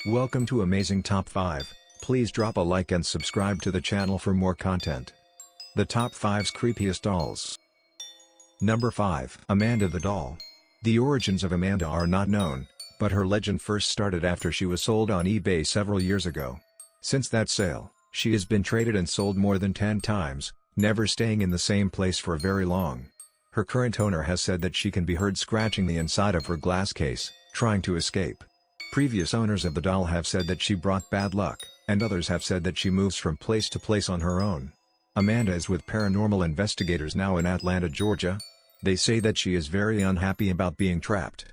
Welcome to Amazing Top 5, please drop a like and subscribe to the channel for more content. The Top 5's Creepiest Dolls. Number 5. Amanda the Doll. The origins of Amanda are not known, but her legend first started after she was sold on eBay several years ago. Since that sale, she has been traded and sold more than 10 times, never staying in the same place for very long. Her current owner has said that she can be heard scratching the inside of her glass case, trying to escape. Previous owners of the doll have said that she brought bad luck, and others have said that she moves from place to place on her own. Amanda is with paranormal investigators now in Atlanta, Georgia. They say that she is very unhappy about being trapped.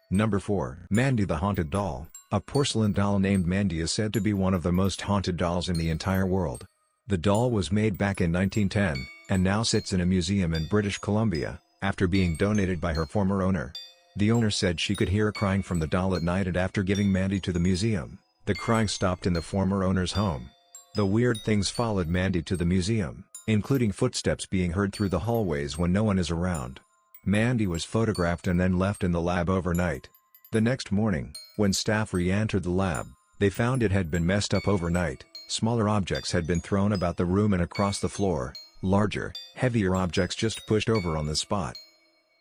Number 4. Mandy the Haunted Doll. A porcelain doll named Mandy is said to be one of the most haunted dolls in the entire world. The doll was made back in 1910, and now sits in a museum in British Columbia, after being donated by her former owner. The owner said she could hear crying from the doll at night, and after giving Mandy to the museum, the crying stopped in the former owner's home. The weird things followed Mandy to the museum, including footsteps being heard through the hallways when no one is around. Mandy was photographed and then left in the lab overnight. The next morning, when staff re-entered the lab, they found it had been messed up overnight. Smaller objects had been thrown about the room and across the floor, larger, heavier objects just pushed over on the spot.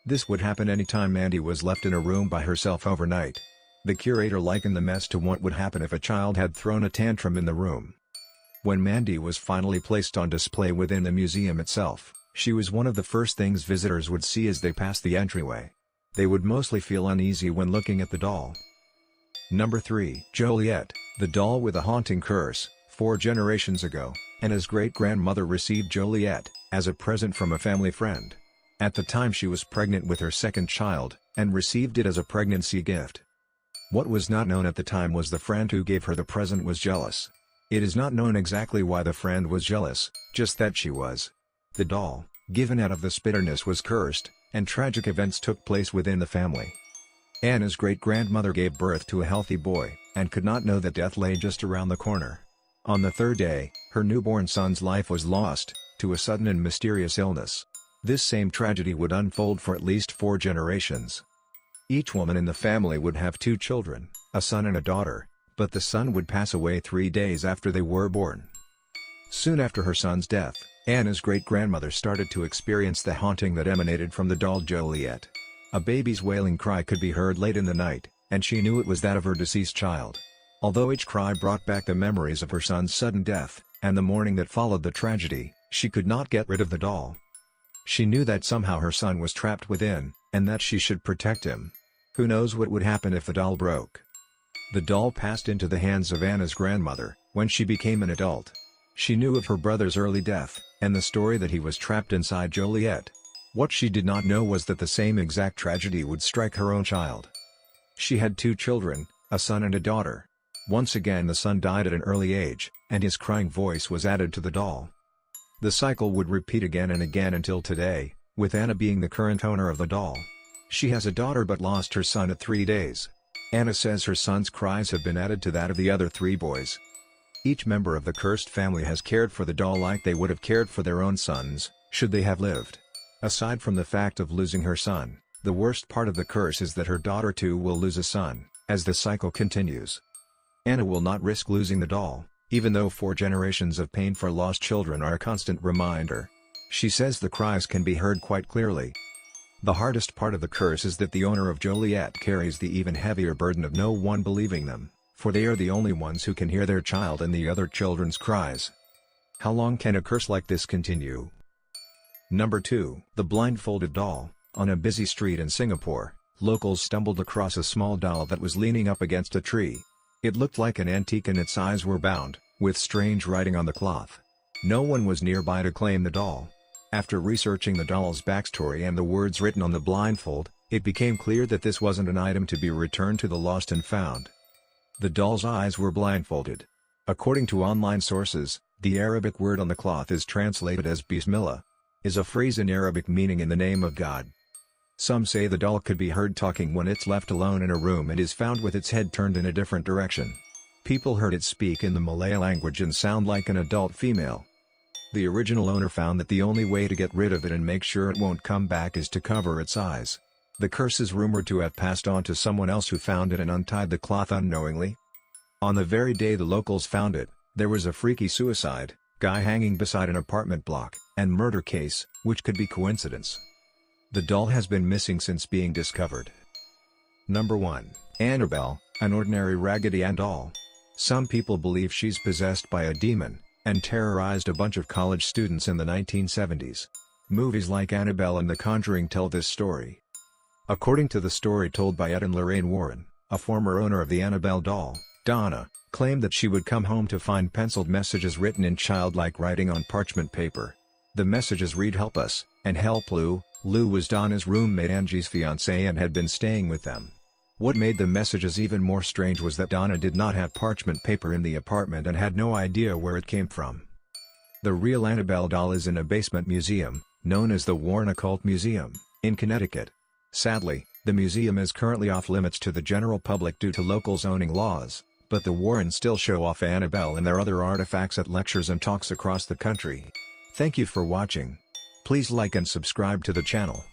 This would happen anytime Mandy was left in a room by herself overnight. The curator likened the mess to what would happen if a child had thrown a tantrum in the room. When Mandy was finally placed on display within the museum itself, she was one of the first things visitors would see as they passed the entryway. They would mostly feel uneasy when looking at the doll. Number 3. Joliet, the doll with a haunting curse. 4 generations ago, Anna's great-grandmother received Joliet as a present from a family friend. At the time she was pregnant with her second child, and received it as a pregnancy gift. What was not known at the time was the friend who gave her the present was jealous. It is not known exactly why the friend was jealous, just that she was. The doll, given out of this bitterness, was cursed, and tragic events took place within the family. Anna's great-grandmother gave birth to a healthy boy, and could not know that death lay just around the corner. On the third day, her newborn son's life was lost, to a sudden and mysterious illness. This same tragedy would unfold for at least 4 generations. Each woman in the family would have 2 children, a son and a daughter, but the son would pass away 3 days after they were born. Soon after her son's death, Anna's great-grandmother started to experience the haunting that emanated from the doll Joliet. A baby's wailing cry could be heard late in the night, and she knew it was that of her deceased child. Although each cry brought back the memories of her son's sudden death, and the morning that followed the tragedy, she could not get rid of the doll. She knew that somehow her son was trapped within, and that she should protect him. Who knows what would happen if the doll broke? The doll passed into the hands of Anna's grandmother when she became an adult. She knew of her brother's early death, and the story that he was trapped inside Joliet. What she did not know was that the same exact tragedy would strike her own child. She had 2 children, a son and a daughter. Once again the son died at an early age, and his crying voice was added to the doll. The cycle would repeat again and again until today, with Anna being the current owner of the doll. She has a daughter but lost her son at 3 days. Anna says her son's cries have been added to that of the other 3 boys. Each member of the cursed family has cared for the doll like they would have cared for their own sons, should they have lived. Aside from the fact of losing her son, the worst part of the curse is that her daughter too will lose a son, as the cycle continues. Anna will not risk losing the doll, even though 4 generations of pain for lost children are a constant reminder. She says the cries can be heard quite clearly. The hardest part of the curse is that the owner of Joliet carries the even heavier burden of no one believing them, for they are the only ones who can hear their child and the other children's cries. How long can a curse like this continue? Number 2. The Blindfolded Doll. On a busy street in Singapore, locals stumbled across a small doll that was leaning up against a tree. It looked like an antique and its eyes were bound, with strange writing on the cloth. No one was nearby to claim the doll. After researching the doll's backstory and the words written on the blindfold, it became clear that this wasn't an item to be returned to the lost and found. The doll's eyes were blindfolded. According to online sources, the Arabic word on the cloth is translated as Bismillah, is a phrase in Arabic meaning in the name of God. Some say the doll could be heard talking when it's left alone in a room and is found with its head turned in a different direction. People heard it speak in the Malay language and sound like an adult female. The original owner found that the only way to get rid of it and make sure it won't come back is to cover its eyes. The curse is rumored to have passed on to someone else who found it and untied the cloth unknowingly. On the very day the locals found it, there was a freaky suicide, guy hanging beside an apartment block, and murder case, which could be coincidence. The doll has been missing since being discovered. Number 1. Annabelle, an ordinary Raggedy Ann doll. Some people believe she's possessed by a demon, and terrorized a bunch of college students in the 1970s. Movies like Annabelle and The Conjuring tell this story. According to the story told by Ed and Lorraine Warren, a former owner of the Annabelle doll, Donna, claimed that she would come home to find penciled messages written in childlike writing on parchment paper. The messages read "Help us," and "Help Lou." Lou was Donna's roommate Angie's fiancé and had been staying with them. What made the messages even more strange was that Donna did not have parchment paper in the apartment and had no idea where it came from. The real Annabelle doll is in a basement museum, known as the Warren Occult Museum, in Connecticut. Sadly, the museum is currently off limits to the general public due to local zoning laws, but the Warrens still show off Annabelle and their other artifacts at lectures and talks across the country. Thank you for watching. Please like and subscribe to the channel.